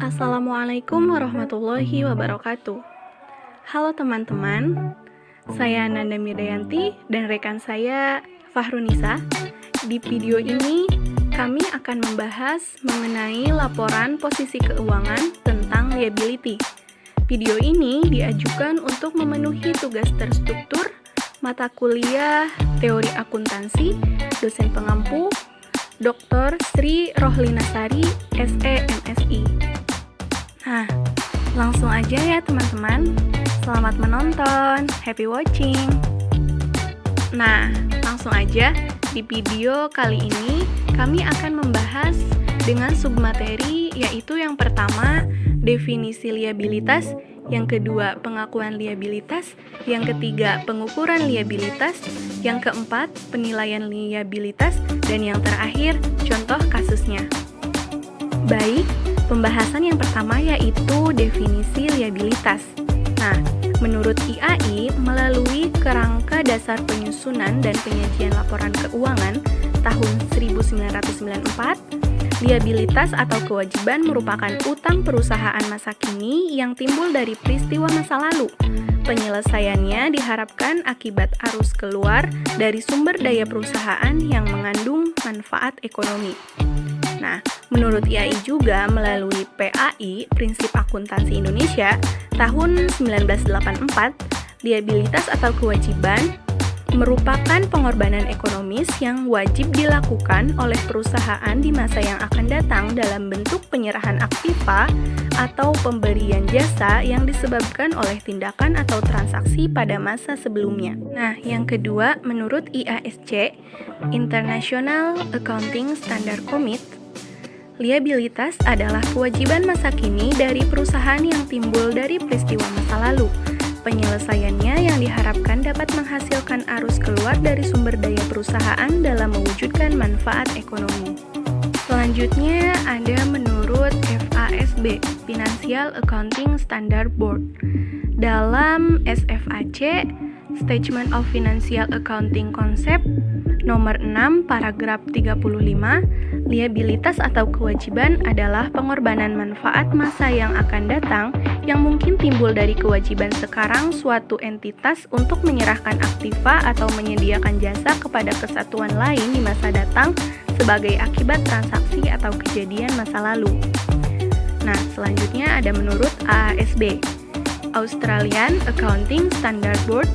Assalamualaikum warahmatullahi wabarakatuh. Halo teman-teman, saya Nanda Mirdayanti dan rekan saya Fahrunisa. Di video ini kami akan membahas mengenai laporan posisi keuangan tentang liability. Video ini diajukan untuk memenuhi tugas terstruktur mata kuliah Teori Akuntansi, dosen pengampu Dr. Sri Rohlinasari, SE MSI. Nah, langsung aja ya teman-teman. Selamat menonton, happy watching. Nah, langsung aja di video kali ini kami akan membahas dengan submateri, yaitu yang pertama definisi liabilitas, yang kedua pengakuan liabilitas, yang ketiga pengukuran liabilitas, yang keempat penilaian liabilitas, dan yang terakhir contoh kasusnya. Baik, pembahasan yang pertama yaitu definisi liabilitas. Nah, menurut IAI, melalui Kerangka Dasar Penyusunan dan Penyajian Laporan Keuangan tahun 1994, liabilitas atau kewajiban merupakan utang perusahaan masa kini yang timbul dari peristiwa masa lalu. Penyelesaiannya diharapkan akibat arus keluar dari sumber daya perusahaan yang mengandung manfaat ekonomi. Nah, menurut IAI juga melalui PAI, Prinsip Akuntansi Indonesia, tahun 1984, liabilitas atau kewajiban merupakan pengorbanan ekonomis yang wajib dilakukan oleh perusahaan di masa yang akan datang dalam bentuk penyerahan aktiva atau pemberian jasa yang disebabkan oleh tindakan atau transaksi pada masa sebelumnya. Nah, yang kedua, menurut IASC, International Accounting Standard Committee, liabilitas adalah kewajiban masa kini dari perusahaan yang timbul dari peristiwa masa lalu. Penyelesaiannya yang diharapkan dapat menghasilkan arus keluar dari sumber daya perusahaan dalam mewujudkan manfaat ekonomi. Selanjutnya ada menurut FASB, Financial Accounting Standard Board. Dalam SFAC, Statement of Financial Accounting Concept, nomor 6, paragraf 35, liabilitas atau kewajiban adalah pengorbanan manfaat masa yang akan datang yang mungkin timbul dari kewajiban sekarang suatu entitas untuk menyerahkan aktiva atau menyediakan jasa kepada kesatuan lain di masa datang sebagai akibat transaksi atau kejadian masa lalu. Nah, selanjutnya ada menurut AASB, Australian Accounting Standard Board.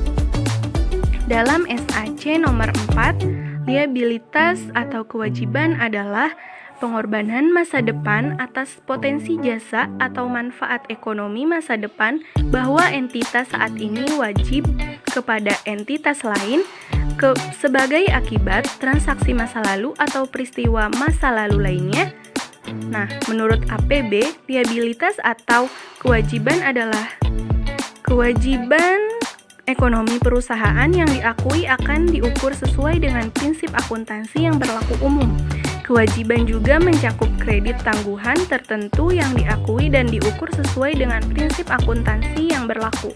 Dalam SAC nomor 4, liabilitas atau kewajiban adalah pengorbanan masa depan atas potensi jasa atau manfaat ekonomi masa depan bahwa entitas saat ini wajib kepada entitas lain sebagai akibat transaksi masa lalu atau peristiwa masa lalu lainnya. Nah, menurut APB, liabilitas atau kewajiban adalah kewajiban ekonomi perusahaan yang diakui akan diukur sesuai dengan prinsip akuntansi yang berlaku umum. Kewajiban juga mencakup kredit tangguhan tertentu yang diakui dan diukur sesuai dengan prinsip akuntansi yang berlaku.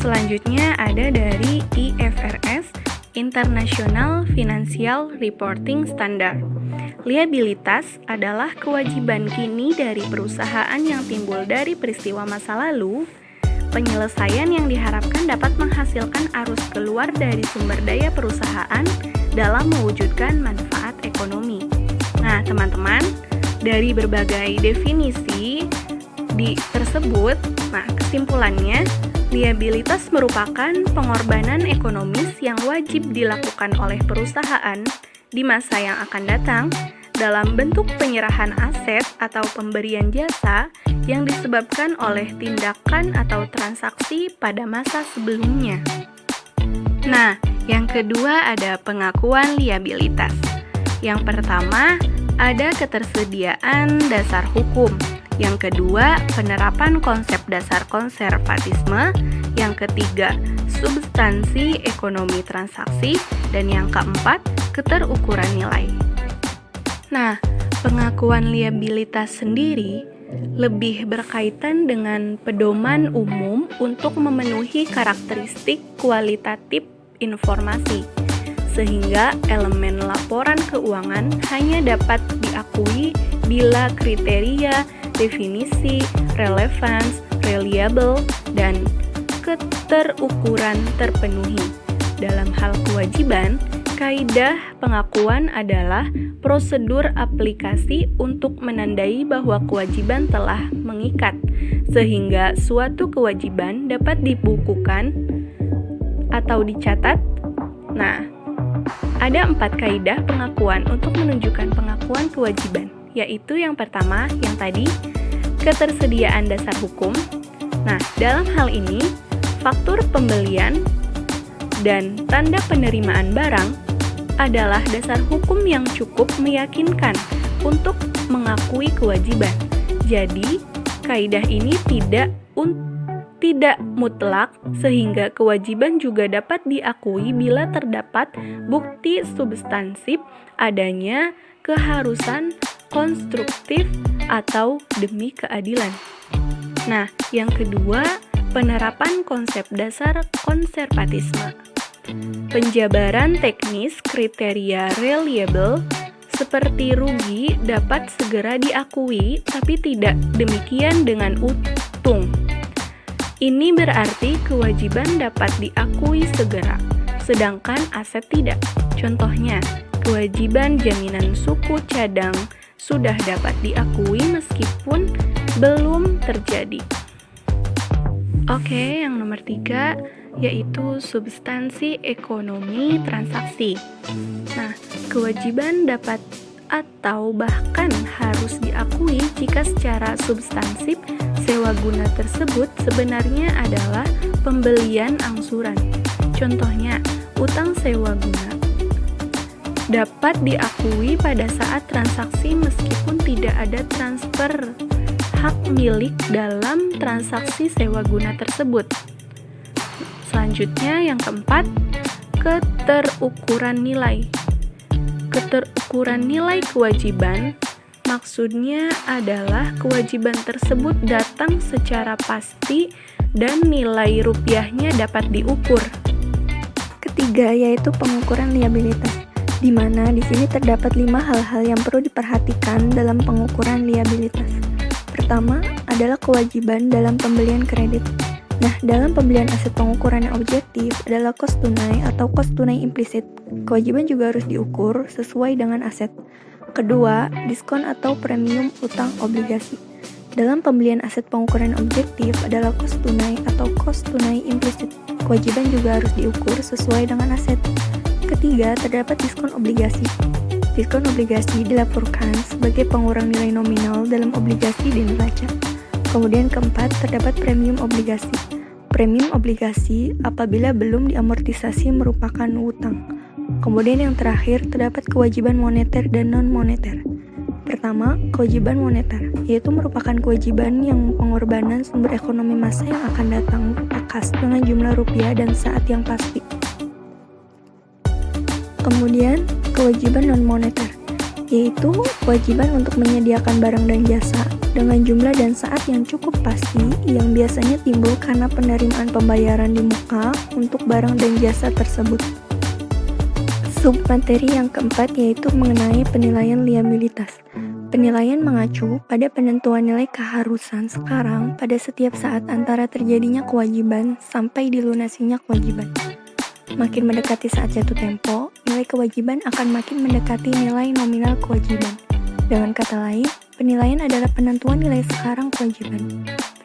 Selanjutnya ada dari IFRS, International Financial Reporting Standard. Liabilitas adalah kewajiban kini dari perusahaan yang timbul dari peristiwa masa lalu. Penyelesaian yang diharapkan dapat menghasilkan arus keluar dari sumber daya perusahaan dalam mewujudkan manfaat ekonomi. Nah, teman-teman, dari berbagai definisi tersebut, kesimpulannya, liabilitas merupakan pengorbanan ekonomis yang wajib dilakukan oleh perusahaan di masa yang akan datang dalam bentuk penyerahan aset atau pemberian jasa yang disebabkan oleh tindakan atau transaksi pada masa sebelumnya. Nah, yang kedua ada pengakuan liabilitas. Yang pertama, ada ketersediaan dasar hukum. Yang kedua, penerapan konsep dasar konservatisme. Yang ketiga, substansi ekonomi transaksi. Dan yang keempat, keterukuran nilai. Nah, pengakuan liabilitas sendiri lebih berkaitan dengan pedoman umum untuk memenuhi karakteristik kualitatif informasi, sehingga elemen laporan keuangan hanya dapat diakui bila kriteria definisi, relevance, reliable, dan keterukuran terpenuhi. Dalam hal kewajiban, kaidah pengakuan adalah prosedur aplikasi untuk menandai bahwa kewajiban telah mengikat, sehingga suatu kewajiban dapat dibukukan atau dicatat. Nah, ada 4 kaidah pengakuan untuk menunjukkan pengakuan kewajiban, yaitu yang pertama, yang tadi, ketersediaan dasar hukum. Nah, dalam hal ini, faktur pembelian dan tanda penerimaan barang adalah dasar hukum yang cukup meyakinkan untuk mengakui kewajiban. Jadi, kaidah ini tidak mutlak, sehingga kewajiban juga dapat diakui bila terdapat bukti substansif adanya keharusan konstruktif atau demi keadilan. Nah, yang kedua, penerapan konsep dasar konservatisme. Penjabaran teknis kriteria reliable seperti rugi dapat segera diakui, tapi tidak demikian dengan untung. Ini berarti kewajiban dapat diakui segera, sedangkan aset tidak. Contohnya, kewajiban jaminan suku cadang sudah dapat diakui meskipun belum terjadi. Oke, yang nomor 3 yaitu substansi ekonomi transaksi. Nah, kewajiban dapat atau bahkan harus diakui jika secara substansif sewa guna tersebut sebenarnya adalah pembelian angsuran. Contohnya, utang sewa guna dapat diakui pada saat transaksi meskipun tidak ada transfer hak milik dalam transaksi sewa guna tersebut. Selanjutnya, yang keempat, keterukuran nilai. Keterukuran nilai kewajiban maksudnya adalah kewajiban tersebut datang secara pasti dan nilai rupiahnya dapat diukur. Ketiga yaitu pengukuran liabilitas, di mana di sini terdapat 5 hal-hal yang perlu diperhatikan dalam pengukuran liabilitas. Pertama adalah kewajiban dalam pembelian kredit. Nah, dalam pembelian aset pengukuran yang objektif adalah kos tunai atau kos tunai implisit. Kewajiban juga harus diukur sesuai dengan aset. Kedua, diskon atau premium utang obligasi. Dalam pembelian aset pengukuran objektif adalah kos tunai atau kos tunai implisit. Kewajiban juga harus diukur sesuai dengan aset. Ketiga, terdapat diskon obligasi. Diskon obligasi dilaporkan sebagai pengurang nilai nominal dalam obligasi di neraca. Kemudian keempat, terdapat premium obligasi. Premium obligasi apabila belum diamortisasi merupakan utang. Kemudian yang terakhir, terdapat kewajiban moneter dan non-moneter. Pertama, kewajiban moneter, yaitu merupakan kewajiban yang pengorbanan sumber ekonomi massa yang akan datang lekas dengan jumlah rupiah dan saat yang pasti. Kemudian, kewajiban non-moneter, yaitu kewajiban untuk menyediakan barang dan jasa dengan jumlah dan saat yang cukup pasti yang biasanya timbul karena penerimaan pembayaran di muka untuk barang dan jasa tersebut. Submateri yang keempat yaitu mengenai penilaian liabilitas. Penilaian mengacu pada penentuan nilai keharusan sekarang pada setiap saat antara terjadinya kewajiban sampai dilunasinya kewajiban. Makin mendekati saat jatuh tempo, nilai kewajiban akan makin mendekati nilai nominal kewajiban. Dengan kata lain, penilaian adalah penentuan nilai sekarang kewajiban.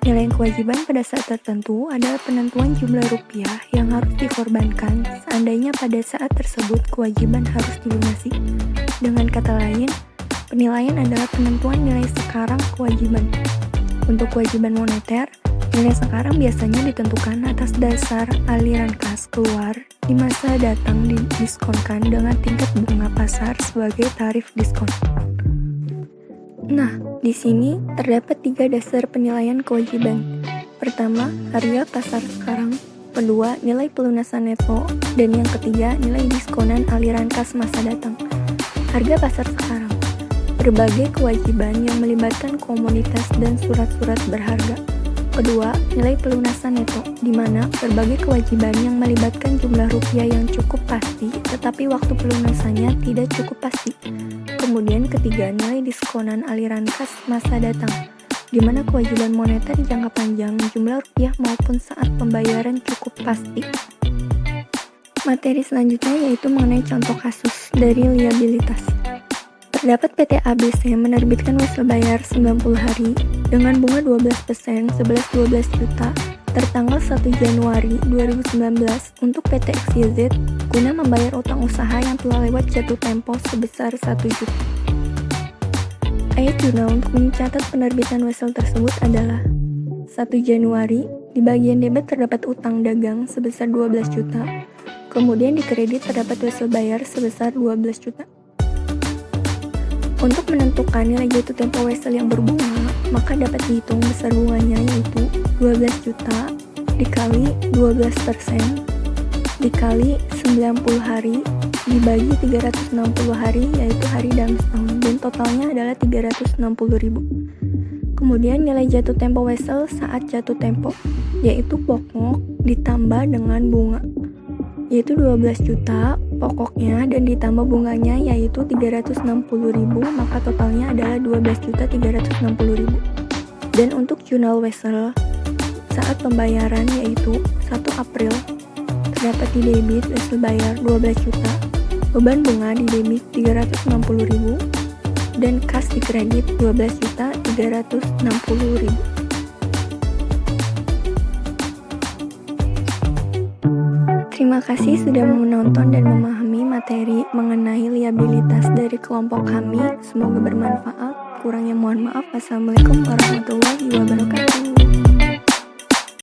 Penilaian kewajiban pada saat tertentu adalah penentuan jumlah rupiah yang harus dikorbankan seandainya pada saat tersebut kewajiban harus dilunasi. Dengan kata lain, penilaian adalah penentuan nilai sekarang kewajiban. Untuk kewajiban moneter, nilai sekarang biasanya ditentukan atas dasar aliran kas keluar di masa datang didiskonkan dengan tingkat bunga pasar sebagai tarif diskon. Nah, di sini terdapat 3 dasar penilaian kewajiban. Pertama, harga pasar sekarang. Kedua, nilai pelunasan neto. Dan yang ketiga, nilai diskonan aliran kas masa datang. Harga pasar sekarang. Berbagai kewajiban yang melibatkan komoditas dan surat-surat berharga. Kedua, nilai pelunasan neto, di mana berbagai kewajiban yang melibatkan jumlah rupiah yang cukup pasti, tetapi waktu pelunasannya tidak cukup pasti. Kemudian ketiga, nilai diskonan aliran kas masa datang. di mana kewajiban moneter jangka panjang jumlah rupiah maupun saat pembayaran cukup pasti. Materi selanjutnya yaitu mengenai contoh kasus dari liabilitas. Terdapat PT ABC menerbitkan wesel bayar 90 hari dengan bunga 12% 11,12 juta tertanggal 1 Januari 2019 untuk PT XYZ guna membayar utang usaha yang telah lewat jatuh tempo sebesar 1 juta. Ayat guna untuk mencatat penerbitan wesel tersebut adalah 1 Januari, di bagian debit terdapat utang dagang sebesar 12 juta, kemudian di kredit terdapat wesel bayar sebesar 12 juta. Untuk menentukan nilai jatuh tempo wesel yang berbunga, maka dapat dihitung besar bunganya yaitu 12 juta dikali 12% dikali 90 hari dibagi 360 hari yaitu hari dalam setahun dan totalnya adalah 360.000. Kemudian nilai jatuh tempo wesel saat jatuh tempo yaitu pokok ditambah dengan bunga yaitu 12 juta pokoknya dan ditambah bunganya yaitu 360.000, maka totalnya adalah 12.360.000. Dan untuk jurnal wesel saat pembayaran yaitu 1 April terdapat di debit wesel bayar 12 juta, beban bunga di debit 360.000 dan kas di kredit 12.360.000. Terima kasih sudah menonton dan memahami materi mengenai liabilitas dari kelompok kami. Semoga bermanfaat. Kurangnya mohon maaf. Wassalamualaikum warahmatullahi wabarakatuh.